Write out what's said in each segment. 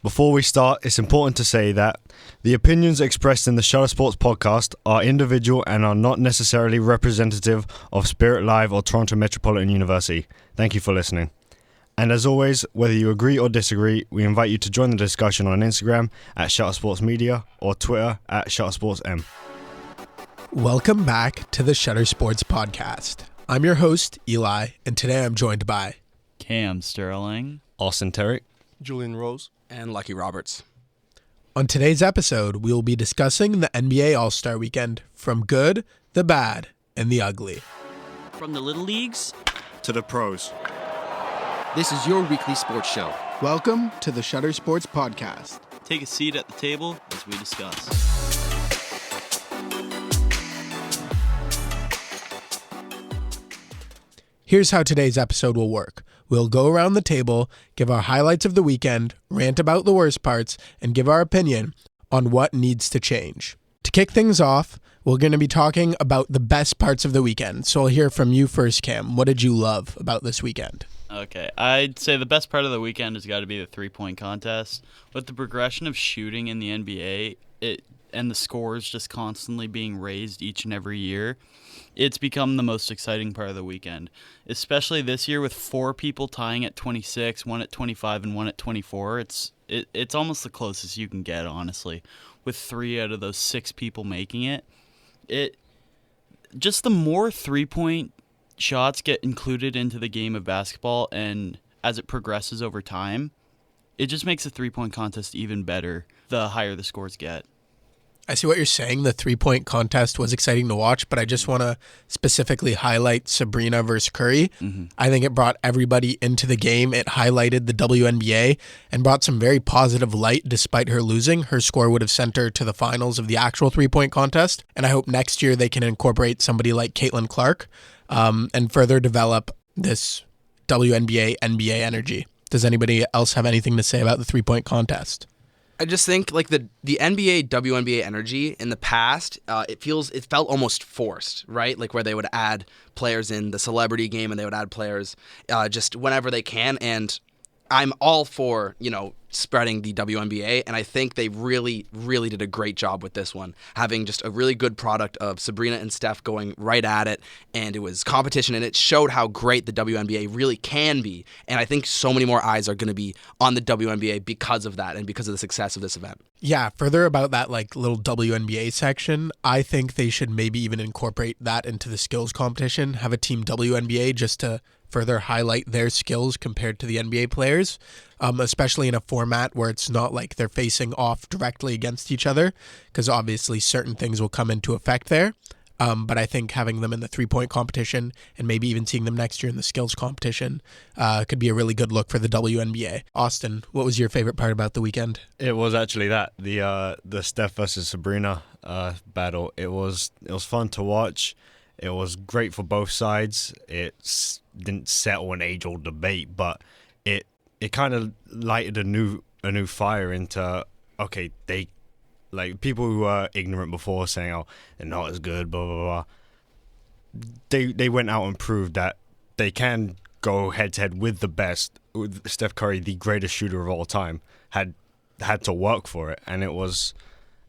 Before we start, it's important to say that the opinions expressed in the Shutter Sports podcast are individual and are not necessarily representative of Spirit Live or Toronto Metropolitan University. Thank you for listening. And as always, whether you agree or disagree, we invite you to join the discussion on Instagram at Shutter Sports Media or Twitter at Shutter Sports M. Welcome back to the Shutter Sports podcast. I'm your host, Eli, and today I'm joined by Cam Stirling, Austin Terry, Julien Rose, and Lucky Roberts. On today's episode, we will be discussing the NBA All-Star Weekend from good, the bad, and the ugly. From the little leagues to the pros. This is your weekly sports show. Welcome to the Shutter Sports podcast. Take a seat at the table as we discuss. Here's how today's episode will work. We'll go around the table, give our highlights of the weekend, rant about the worst parts, and give our opinion on what needs to change. To kick things off, we're going to be talking about the best parts of the weekend. So I'll hear from you first, Cam. What did you love about this weekend? Okay, I'd say the best part of the weekend has got to be the three-point contest. With the progression of shooting in the NBA, and the scores just constantly being raised each and every year, it's become the most exciting part of the weekend. Especially this year with 4 people tying at 26, 1 at 25, and 1 at 24. It's almost the closest you can get, honestly. With 3 out of those 6 people making it, just the more three-point shots get included into the game of basketball, and as it progresses over time, it just makes the three-point contest even better the higher the scores get. I see what you're saying. The three-point contest was exciting to watch, but I just want to specifically highlight Sabrina versus Curry. Mm-hmm. I think it brought everybody into the game. It highlighted the WNBA and brought some very positive light despite her losing. Her score would have sent her to the finals of the actual three-point contest, and I hope next year they can incorporate somebody like Caitlin Clark and further develop this WNBA, NBA energy. Does anybody else have anything to say about the three-point contest? I just think like the NBA, WNBA energy in the past, it felt almost forced, right? Like where they would add players in the celebrity game and they would add players just whenever they can. And I'm all for, spreading the WNBA, and I think they really, really did a great job with this one, having just a really good product of Sabrina and Steph going right at it, and it was competition, and it showed how great the WNBA really can be, and I think so many more eyes are going to be on the WNBA because of that and because of the success of this event. Yeah, further about that little WNBA section, I think they should maybe even incorporate that into the skills competition, have a team WNBA just to further highlight their skills compared to the NBA players, especially in a format where it's not like they're facing off directly against each other, because obviously certain things will come into effect there. But I think having them in the three-point competition and maybe even seeing them next year in the skills competition could be a really good look for the WNBA. Austin, what was your favorite part about the weekend? It was actually the Steph versus Sabrina battle. It was fun to watch. It was great for both sides. It didn't settle an age-old debate, but it kind of lighted a new fire into, okay, they, like, people who were ignorant before saying, oh, they're not as good, blah, blah, blah. They went out and proved that they can go head-to-head with the best. With Steph Curry, the greatest shooter of all time, had to work for it, and it was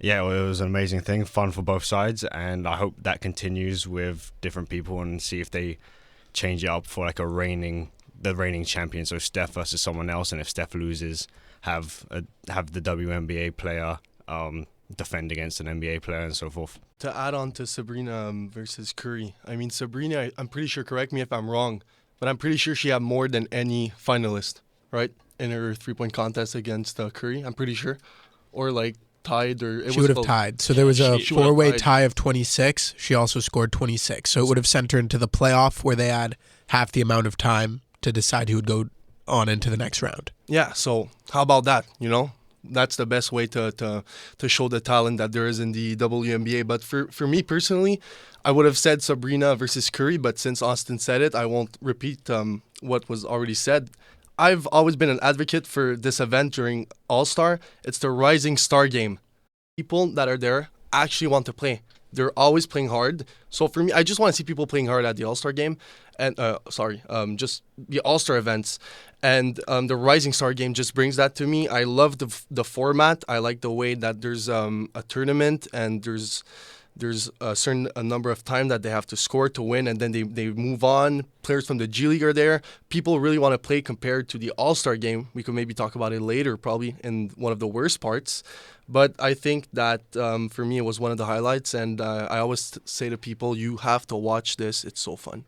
an amazing thing, fun for both sides, and I hope that continues with different people and see if they change it up for like the reigning champion, so Steph versus someone else, and if Steph loses, have the WNBA player defend against an NBA player and so forth. To add on to Sabrina versus Curry, I mean, Sabrina, I'm pretty sure, correct me if I'm wrong, but I'm pretty sure she had more than any finalist, right, in her three-point contest against Curry, I'm pretty sure, or like tied, or she would have tied. So there was a four-way tie of 26. She also scored 26. So it would have sent her into the playoff where they had half the amount of time to decide who would go on into the next round. Yeah, so how about that, That's the best way to show the talent that there is in the WNBA. But for me personally, I would have said Sabrina versus Curry, but since Austin said it, I won't repeat what was already said. I've always been an advocate for this event during All-Star. It's the Rising Star game. People that are there actually want to play. they're always playing hard. So for me, I just want to see people playing hard at the All-Star game, and just the All-Star events, and the Rising Star game just brings that to me. I love the format. I like the way that there's a tournament and there's a certain number of time that they have to score to win, and then they move on. Players from the G League are there. People really want to play compared to the All-Star game. We could maybe talk about it later, probably in one of the worst parts. But I think that for me, it was one of the highlights, and I always say to people, you have to watch this. It's so fun.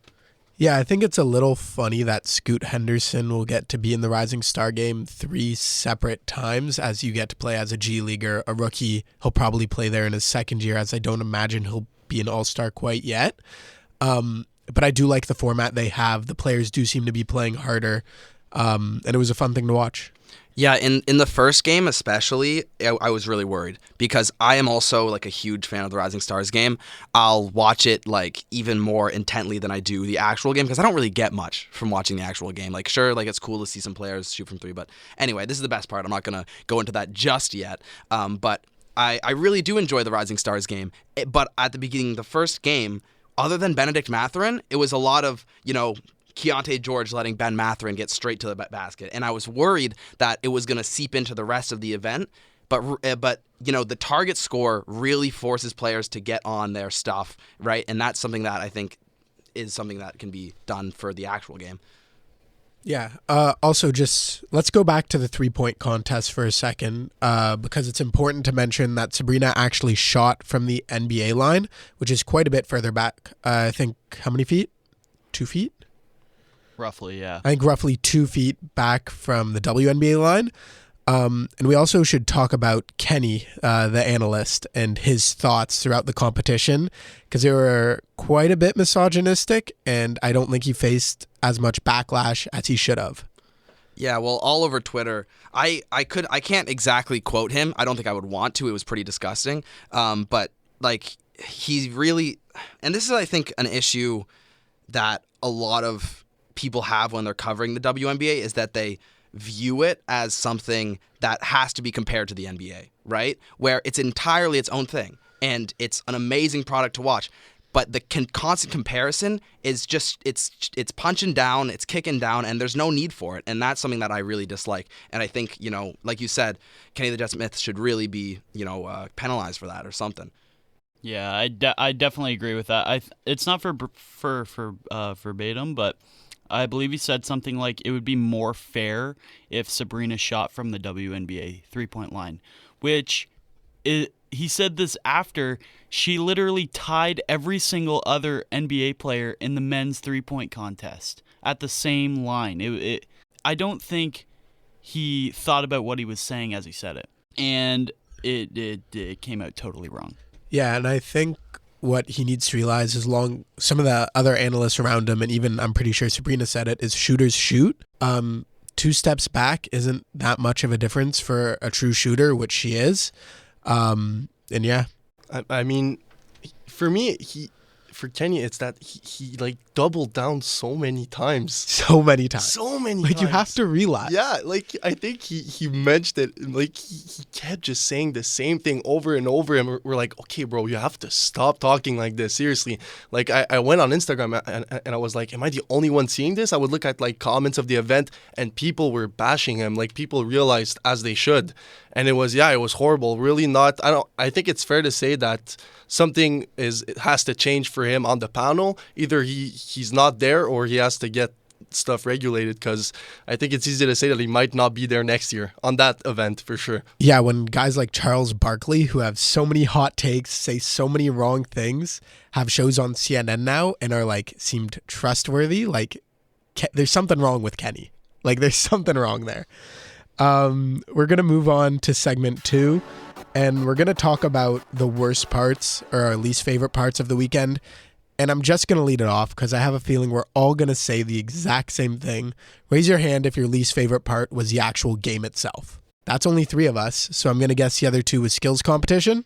Yeah, I think it's a little funny that Scoot Henderson will get to be in the Rising Star game 3 separate times, as you get to play as a G Leaguer, a rookie. He'll probably play there in his second year, as I don't imagine he'll be an All-Star quite yet. But I do like the format they have. The players do seem to be playing harder, and it was a fun thing to watch. Yeah, in the first game especially, I was really worried because I am also like a huge fan of the Rising Stars game. I'll watch it like even more intently than I do the actual game because I don't really get much from watching the actual game. Like sure, like it's cool to see some players shoot from 3, but anyway, this is the best part. I'm not going to go into that just yet. But I really do enjoy the Rising Stars game. But at the beginning of the first game, other than Benedict Mathurin, it was a lot of, Keontae George letting Ben Mathurin get straight to the basket. And I was worried that it was going to seep into the rest of the event. But the target score really forces players to get on their stuff, right? And that's something that I think is something that can be done for the actual game. Yeah. Also, just let's go back to the 3-point contest for a second because it's important to mention that Sabrina actually shot from the NBA line, which is quite a bit further back. I think how many feet? 2 feet? Roughly, yeah. I think roughly 2 feet back from the WNBA line. And we also should talk about Kenny, the analyst, and his thoughts throughout the competition because they were quite a bit misogynistic, and I don't think he faced as much backlash as he should have. Yeah, well, all over Twitter, I can't exactly quote him. I don't think I would want to. It was pretty disgusting. But like he really, and this is I think an issue that a lot of people have when they're covering the WNBA is that they view it as something that has to be compared to the NBA, right? Where it's entirely its own thing and it's an amazing product to watch. But the constant comparison is just, it's punching down, it's kicking down, and there's no need for it. And that's something that I really dislike. And I think, like you said, Kenny the Jet Smith should really be, penalized for that or something. Yeah, I definitely agree with that. It's not verbatim, but I believe he said something like it would be more fair if Sabrina shot from the WNBA 3-point line, which he said this after she literally tied every single other NBA player in the men's 3-point contest at the same line. I don't think he thought about what he was saying as he said it, and it came out totally wrong. Yeah, and I think what he needs to realize is some of the other analysts around him, and even I'm pretty sure Sabrina said it, is shooters shoot. 2 steps back isn't that much of a difference for a true shooter, which she is. And yeah. I mean, for me, for Kenny, it's that he like doubled down so many times. So many times. Like you have to realize. Yeah, like I think he mentioned it. Like he kept just saying the same thing over and over, and we're like, okay, bro, you have to stop talking like this. Seriously. Like I went on Instagram and I was like, am I the only one seeing this? I would look at like comments of the event, and people were bashing him. Like people realized, as they should, and it was horrible. Really not. I think it's fair to say that something has to change for him on the panel. Either he's not there or he has to get stuff regulated, because I think it's easy to say that he might not be there next year on that event for sure. Yeah, when guys like Charles Barkley, who have so many hot takes, say so many wrong things, have shows on CNN now and are like seemed trustworthy, like there's something wrong with Kenny. Like there's something wrong there. We're going to move on to segment 2. And we're going to talk about the worst parts or our least favorite parts of the weekend. And I'm just going to lead it off because I have a feeling we're all going to say the exact same thing. Raise your hand if your least favorite part was the actual game itself. That's only 3 of us, so I'm going to guess the other 2 was skills competition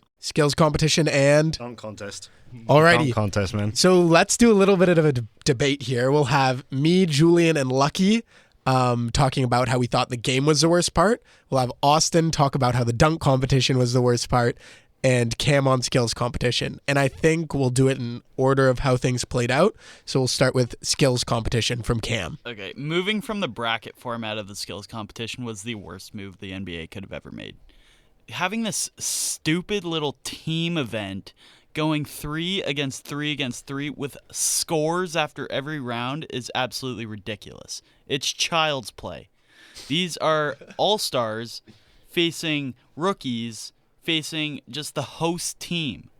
and Dunk contest. Alrighty. Dunk contest, man. So let's do a little bit of a debate here. We'll have me, Julien, and Lucky talking about how we thought the game was the worst part. We'll have Austin talk about how the dunk competition was the worst part. and Cam on skills competition. And I think we'll do it in order of how things played out. So we'll start with skills competition from Cam. Okay, moving from the bracket format of the skills competition was the worst move the NBA could have ever made. Having this stupid little team event going 3 against 3 against 3 with scores after every round is absolutely ridiculous. It's child's play. These are all-stars facing rookies, facing just the host team.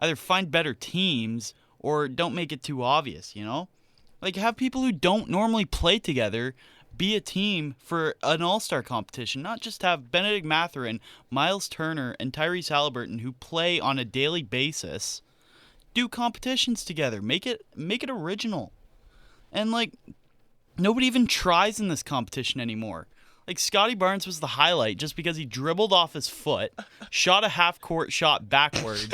Either find better teams or don't make it too obvious, you know? Like, have people who don't normally play together be a team for an all-star competition, not just have Benedict Mathurin, Miles Turner, and Tyrese Halliburton, who play on a daily basis, do competitions together. Make it original. And, like, nobody even tries in this competition anymore. Like, Scotty Barnes was the highlight just because he dribbled off his foot, shot a half-court shot backwards,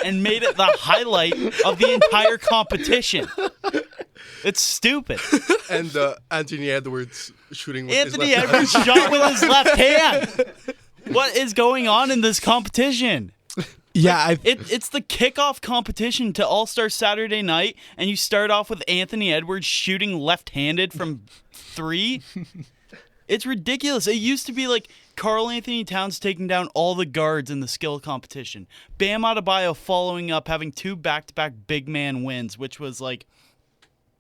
and made it the highlight of the entire competition. It's stupid. And Anthony Edwards shooting with Anthony his left Edwards shot with his left hand. What is going on in this competition? Yeah, It's the kickoff competition to All-Star Saturday Night, and you start off with Anthony Edwards shooting left-handed from 3. It's ridiculous. It used to be like Karl Anthony Towns taking down all the guards in the skill competition. Bam Adebayo following up, having 2 back-to-back big man wins, which was like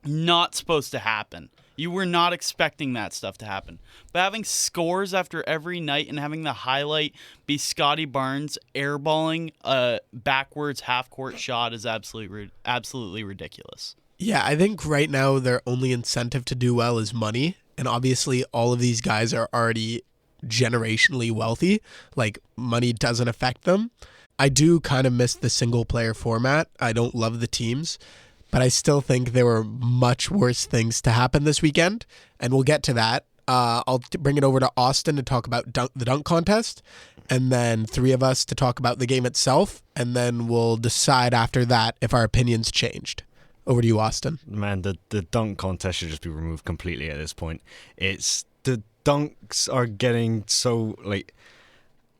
not supposed to happen. You were not expecting that stuff to happen. But having scores after every night and having the highlight be Scotty Barnes airballing a backwards half-court shot is absolutely ridiculous. Yeah, I think right now their only incentive to do well is money. And obviously all of these guys are already generationally wealthy. Like, money doesn't affect them. I do kind of miss the single player format. I don't love the teams, but I still think there were much worse things to happen this weekend. And we'll get to that. I'll bring it over to Austin to talk about the dunk contest, and then 3 of us to talk about the game itself. And then we'll decide after that if our opinions changed. Over to you, Austin. Man, the dunk contest should just be removed completely at this point. The dunks are getting so, like,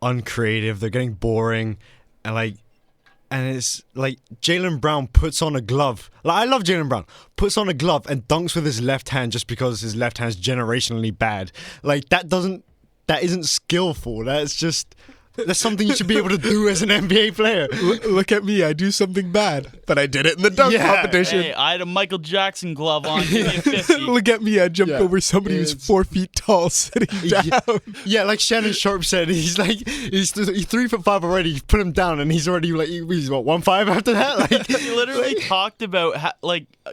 uncreative. They're getting boring, and it's like Jaylen Brown puts on a glove. Like, I love Jaylen Brown. Puts on a glove and dunks with his left hand just because his left hand's generationally bad. Like, that isn't skillful. That's something you should be able to do as an NBA player. Look at me. I do something bad, but I did it in the dunk competition. Hey, I had a Michael Jackson glove on. Give me a 50. Look at me. I jumped over somebody who's 4 feet tall sitting down. Yeah, like Shannon Sharp said, he's 3'5" already. You put him down, and he's already he's what, 1'5" after that. Like, he literally talked about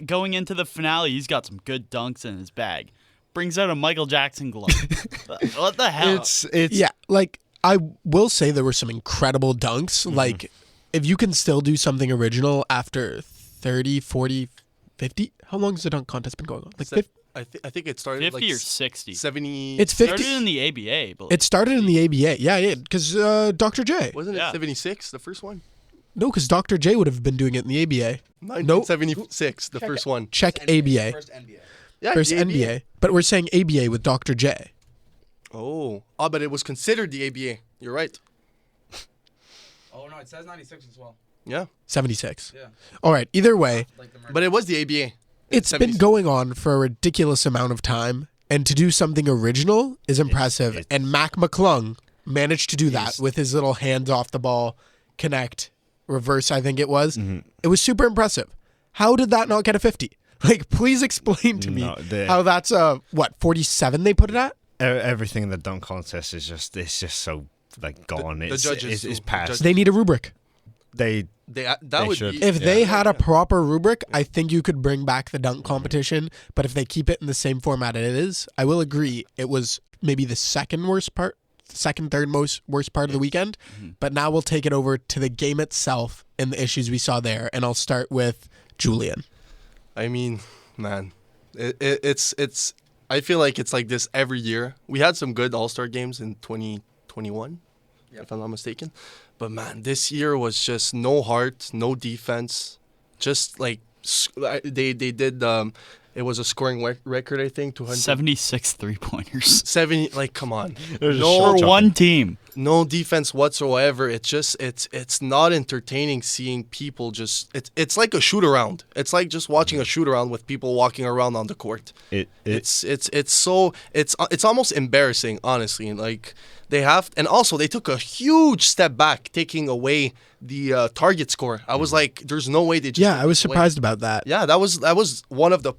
going into the finale. He's got some good dunks in his bag. Brings out a Michael Jackson glove. What the hell? It's Yeah, like, I will say there were some incredible dunks. Mm-hmm. Like, if you can still do something original after 30, 40, 50, how long has the dunk contest been going on? Like, 50? I think it started 50 like or 60. 70. It's 50. Started in the ABA, I believe. It started in the ABA. Yeah, because Dr. J. Wasn't it Yeah. 76, the first one? No, because Dr. J would have been doing it in the ABA. 1976, the first one. Check ABA. First NBA. Yeah, First the NBA. But we're saying ABA with Dr. J. Oh, but it was considered the ABA. You're right. Oh no, it says 96 as well. Yeah, 76. Yeah. All right, either way, but it was the ABA. it's been 76. going on for a ridiculous amount of time, and to do something original is impressive. And Mac McClung managed to do that with his little hands off the ball, connect, reverse, I think it was. Mm-hmm. It was super impressive. How did that not get a 50? Like, please explain to me how that's 47 they put it at? everything in the dunk contest is just so like gone. The judges it's past. They need a rubric. They would should. be, If they had a proper rubric, I think you could bring back the dunk competition. But if they keep it in the same format it is, I will agree it was maybe the third worst part of the weekend. Mm-hmm. But now we'll take it over to the game itself and the issues we saw there. And I'll start with Julien. I mean, man, it's. I feel like it's like this every year. We had some good All-Star games in 2021, if I'm not mistaken. But man, this year was just no heart, no defense. Just like they did. It was a scoring record, I think, 200. 76 3-pointers. 70. Like, come on. For one team. no defense whatsoever. It's just it's not entertaining seeing people just it's like a shoot around. It's like just watching a shoot around with people walking around on the court. It's almost embarrassing, honestly. Like and also they took a huge step back, taking away the target score. I was like, there's no way they just Yeah, I was surprised about that. Yeah, that was one of the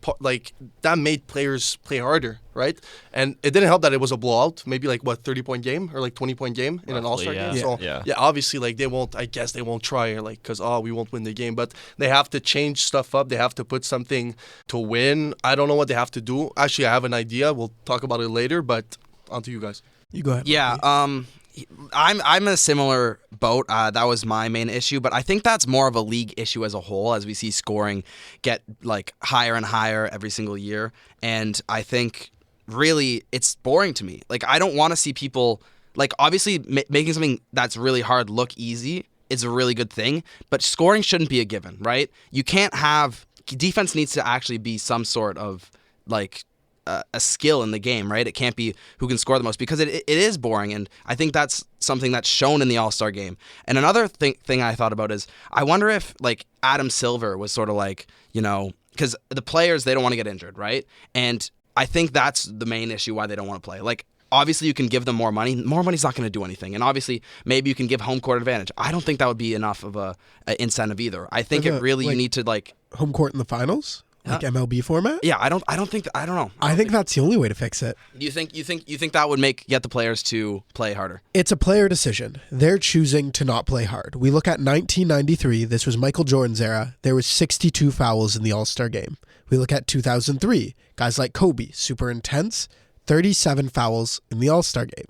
that made players play harder, right? And it didn't help that it was a blowout, maybe like 30-point game or like 20-point game in an All-Star yeah. game. So Yeah. obviously like I guess they won't try like because we won't win the game, but they have to change stuff up. They have to put something to win. I don't know what they have to do. Actually, I have an idea. We'll talk about it later, but on to you guys. You go ahead. Yeah, I'm in a similar boat. That was my main issue, but I think that's more of a league issue as a whole, as we see scoring get like higher and higher every single year. And I think really it's boring to me. Like I don't want to see people like obviously making something that's really hard look easy is a really good thing, but scoring shouldn't be a given, right? You can't have defense needs to actually be some sort of like a skill in the game, right? It can't be who can score the most because it is boring, and I think that's something that's shown in the All-Star game. And another thing I thought about is I wonder if like Adam Silver was sort of like, because the players, they don't want to get injured, right? And I think that's the main issue why they don't want to play. Like obviously you can give them more money. More money's not going to do anything. And obviously maybe you can give home court advantage. I don't think that would be enough of a incentive either. I think you need to like home court in the finals. Like MLB format? Yeah, I don't know. I think that's the only way to fix it. You think that would get the players to play harder? It's a player decision. They're choosing to not play hard. We look at 1993. This was Michael Jordan's era. There was 62 fouls in the All-Star game. We look at 2003. Guys like Kobe, super intense, 37 fouls in the All-Star game.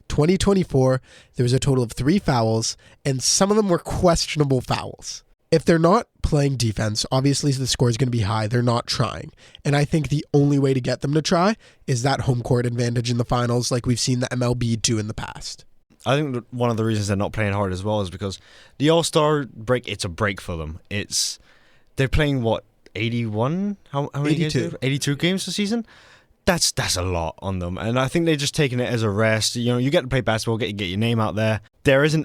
2024, there was a total of 3 fouls, and some of them were questionable fouls. If they're not playing defense, obviously the score is going to be high. They're not trying. And I think the only way to get them to try is that home court advantage in the finals like we've seen the MLB do in the past. I think that one of the reasons they're not playing hard as well is because the All-Star break, it's a break for them. They're playing, 81? How many 82. games? 82 games a season? That's a lot on them. And I think they're just taking it as a rest. You get to play basketball, get your name out there. There's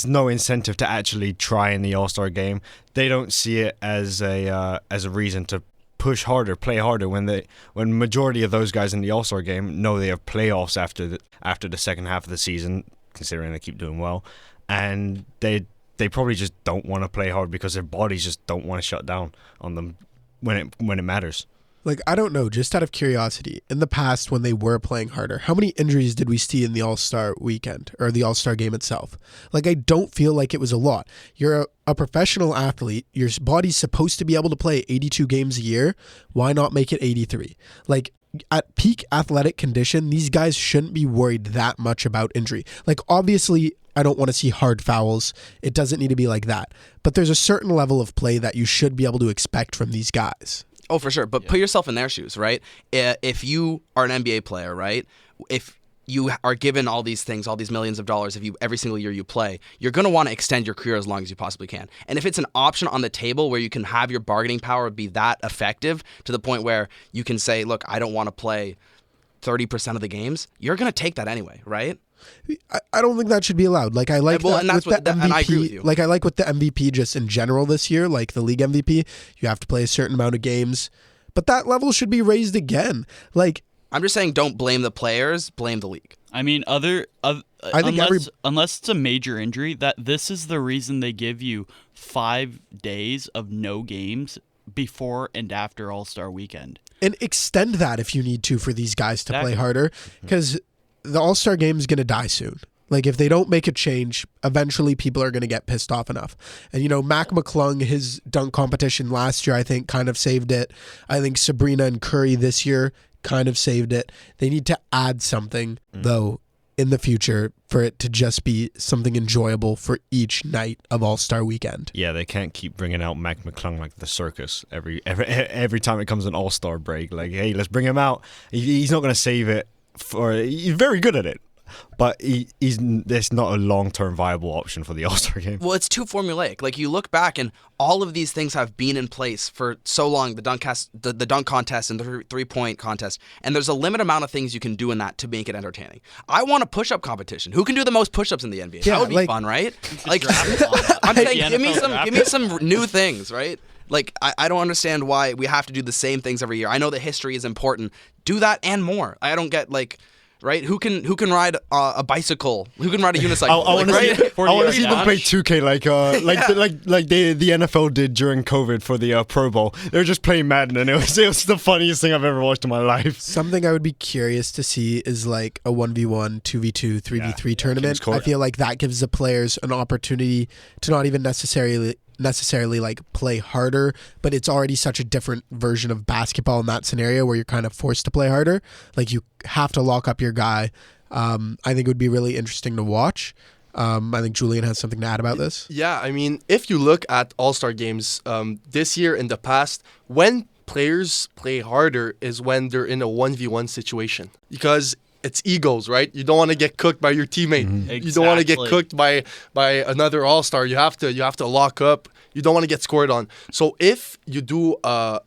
no incentive to actually try in the All-Star game. They don't see it as a reason to push harder, play harder when majority of those guys in the All-Star game know they have playoffs after the second half of the season, considering they keep doing well, and they probably just don't want to play hard because their bodies just don't want to shut down on them when it matters. Like, I don't know, just out of curiosity, in the past when they were playing harder, how many injuries did we see in the All-Star weekend or the All-Star game itself? Like, I don't feel like it was a lot. You're a professional athlete. Your body's supposed to be able to play 82 games a year. Why not make it 83? Like, at peak athletic condition, these guys shouldn't be worried that much about injury. Like, obviously, I don't want to see hard fouls. It doesn't need to be like that. But there's a certain level of play that you should be able to expect from these guys. Oh, for sure. But put yourself in their shoes, right? If you are an NBA player, right? If you are given all these things, all these millions of dollars, every single year you play, you're going to want to extend your career as long as you possibly can. And if it's an option on the table where you can have your bargaining power be that effective to the point where you can say, look, I don't want to play 30% of the games, you're going to take that anyway, right? I don't think that should be allowed. Like, I like that with the MVP. And I agree with you. Like, I like with the MVP just in general this year, like the league MVP, you have to play a certain amount of games. But that level should be raised again. Like, I'm just saying, don't blame the players, blame the league. I mean, unless it's a major injury, that this is the reason they give you 5 days of no games before and after All-Star weekend. And extend that if you need to for these guys to play harder, because the All-Star game is going to die soon. Like, if they don't make a change, eventually people are going to get pissed off enough. And, Mac McClung, his dunk competition last year, I think, kind of saved it. I think Sabrina and Curry this year kind of saved it. They need to add something, though, in the future for it to just be something enjoyable for each night of All-Star weekend. Yeah, they can't keep bringing out Mac McClung like the circus every time it comes an All-Star break. Like, hey, let's bring him out. He's not going to save it. He's very good at it. but it's not a long-term viable option for the All-Star game. Well, it's too formulaic. Like, you look back and all of these things have been in place for so long, the dunk contest and the three-point contest, and there's a limited amount of things you can do in that to make it entertaining. I want a push-up competition. Who can do the most push-ups in the NBA? Yeah, that would be like- fun, right? Like, draft on that. I'm The saying, give NFL me some new things, right? Like, I don't understand why we have to do the same things every year. I know that history is important. Do that and more. I don't get, like, right? Who can ride a bicycle? Who can ride a unicycle? I want to right? see them play 2K like the NFL did during COVID for the Pro Bowl. They were just playing Madden, and it was the funniest thing I've ever watched in my life. Something I would be curious to see is like a 1v1, 2v2, 3v3 tournament. King's Court. I feel like that gives the players an opportunity to not even necessarily like play harder, but it's already such a different version of basketball in that scenario where you're kind of forced to play harder. Like, you have to lock up your guy. I think it would be really interesting to watch. I think Julien has something to add about this. Yeah, I mean, if you look at All-Star games this year in the past, when players play harder is when they're in a 1v1 situation, because it's egos, right? You don't want to get cooked by your teammate. Mm-hmm. You don't want to get Exactly. cooked by another All-Star. You have to lock up. You don't want to get scored on. So if you do a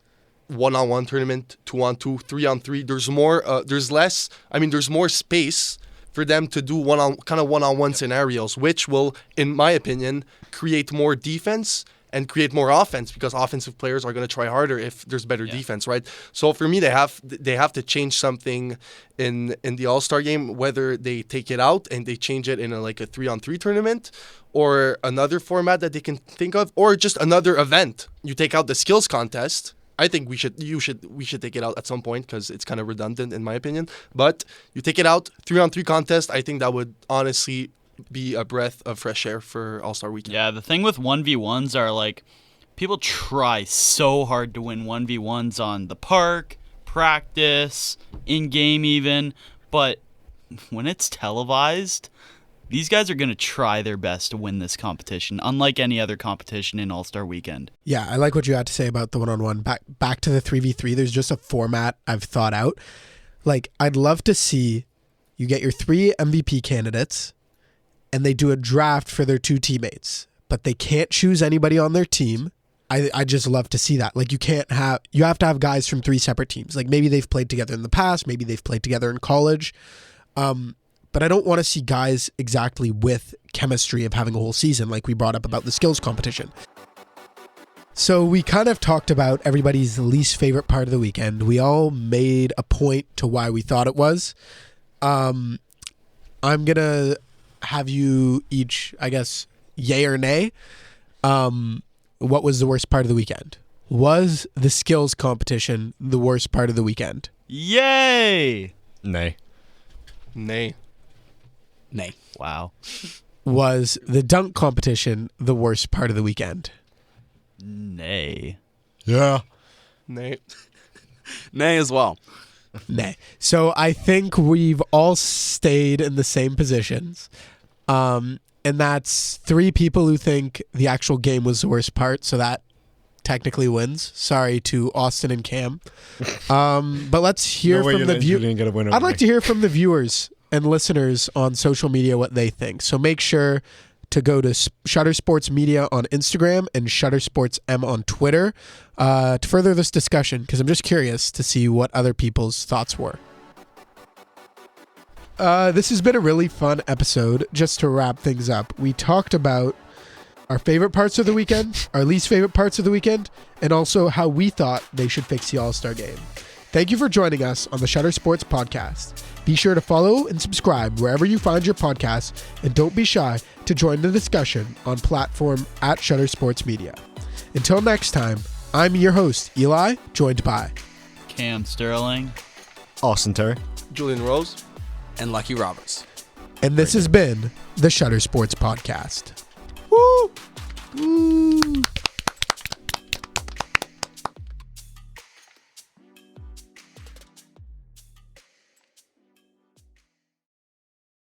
1-on-1 tournament, 2-on-2, 3-on-3, there's more space for them to do one-on-one scenarios, which will, in my opinion, create more defense and create more offense, because offensive players are going to try harder if there's better defense, right? So for me, they have to change something in the All-Star game, whether they take it out and they change it in a 3-on-3 tournament, or another format that they can think of, or just another event. You take out the skills contest. I think we should take it out at some point, because it's kind of redundant in my opinion. But you take it out, 3-on-3 contest. I think that would honestly be a breath of fresh air for All-Star Weekend. Yeah, the thing with 1v1s are, like, people try so hard to win 1v1s on the park, practice, in-game even, but when it's televised, these guys are going to try their best to win this competition, unlike any other competition in All-Star Weekend. Yeah, I like what you had to say about the one-on-one. Back to the 3v3, there's just a format I've thought out. Like, I'd love to see you get your 3 MVP candidates, and they do a draft for their 2 teammates, but they can't choose anybody on their team. I just love to see that. Like, you have to have guys from 3 separate teams. Like, maybe they've played together in the past, maybe they've played together in college. But I don't want to see guys exactly with chemistry of having a whole season, like we brought up about the skills competition. So we kind of talked about everybody's least favorite part of the weekend. We all made a point to why we thought it was. I'm going to have you each, I guess, yay or nay. What was the worst part of the weekend? Was the skills competition the worst part of the weekend? Yay! Nay. Nay. Nay. Wow. Was the dunk competition the worst part of the weekend? Nay. Yeah. Nay. Nay as well. Nay. So I think we've all stayed in the same positions. And that's 3 people who think the actual game was the worst part, so that technically wins. Sorry to Austin and Cam. But let's hear from the viewers. I'd like to hear from the viewers and listeners on social media what they think. So make sure to go to Shutter Sports Media on Instagram and Shutter Sports M on Twitter to further this discussion, because I'm just curious to see what other people's thoughts were. This has been a really fun episode. Just to wrap things up, we talked about our favorite parts of the weekend, our least favorite parts of the weekend, and also how we thought they should fix the All-Star game. Thank you for joining us on the Shutter Sports Podcast. Be sure to follow and subscribe wherever you find your podcasts, and don't be shy to join the discussion on platform at Shutter Sports Media. Until next time, I'm your host, Eli, joined by Cam Stirling. Austin Terry. Julien Rose. And Lucky Roberts. and this has been the Shutter Sports Podcast. Woo!